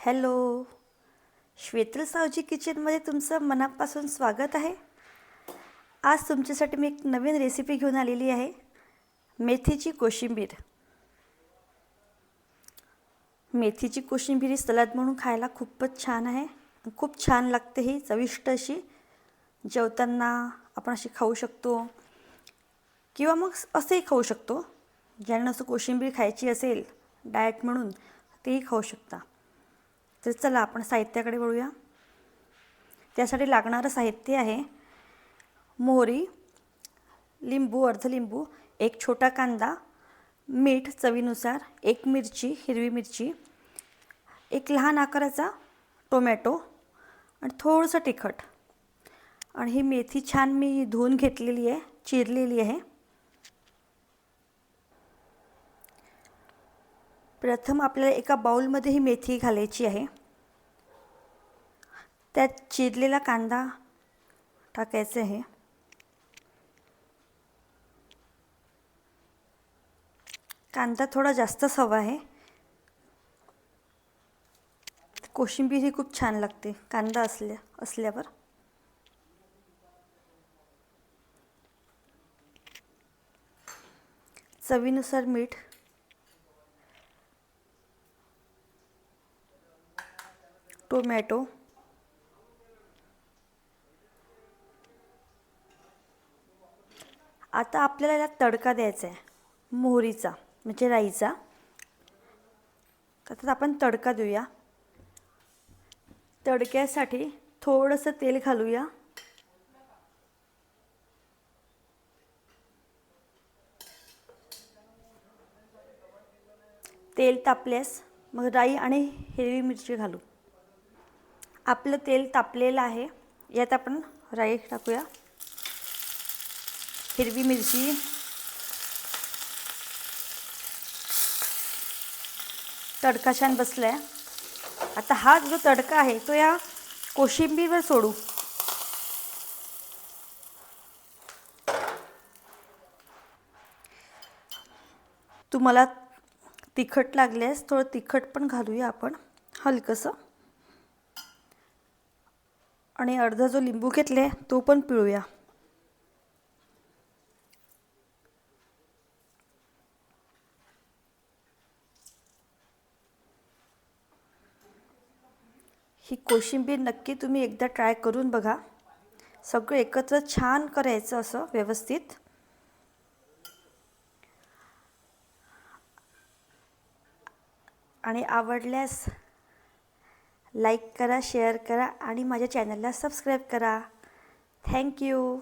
Hello, श्वेतल Savji किचनमध्ये तुमचं मनापासून स्वागत आहे। आज तुमच्यासाठी मी एक नवीन रेसिपी घेऊन आलेली आहे, मेथीची कोशिंबीर। मेथीची कोशिंबीर सलाद म्हणून खायला खूपच छान आहे, खूप छान लागते। ही चविष्ट अशी जेवताना आपण अशी खाऊ शकतो किंवा मग असेही खाऊ शकतो। ज्यांना असं कोशिंबीर खायची असेल डाएट म्हणून तेही खाऊ शकता। तर चला आपण साहित्याकडे वळूया। त्यासाठी लागणारं साहित्य आहे मोहरी, लिंबू, अर्ध लिंबू, एक छोटा कांदा, मीठ चवीनुसार, एक मिरची, हिरवी मिरची, एक लहान आकाराचा टोमॅटो आणि थोडंसं तिखट। आणि ही मेथी छान मी धुवून घेतलेली आहे, चिरलेली आहे। प्रथम आपल्याला एका बाउलमध्ये ही मेथी घालायची आहे। त्यात चिरलेला कांदा टाकायचा आहे। कांदा थोडा जास्तच हवा आहे, कोशिंबीर ही खूप छान लागते कांदा असल्यावर। चवीनुसार मीठ, टोमॅटो, आता आपल्याला याला तडका द्यायचा आहे मोहरीचा म्हणजे राईचा। आता आपण तडका देऊया। तडक्यासाठी थोडंसं तेल घालूया। तेल तापल्यास मग राई आणि हिरवी मिरची घालू। आपलं तेल तापलेलं आहे, यात आपण राई टाकूया, हिरवी मिरची, तडका छान बसलाय। आता हा जो तडका आहे तो या कोशिंबीरवर सोडू। तुम्हाला तिखट लागल्यास थोडं तिखट पण घालूया आपण हलकंसं। आणि अर्धा जो लिंबू घेतले तो पण पिळूया। ही कोशिंबीर नक्की तुम्ही एकदा ट्राय करून बघा। सगळं एकत्र छान करायचं असं व्यवस्थित। आणि आवडल्यास लाईक करा, शेअर करा आणि माझ्या चॅनलला सबस्क्राईब करा। थँक्यू।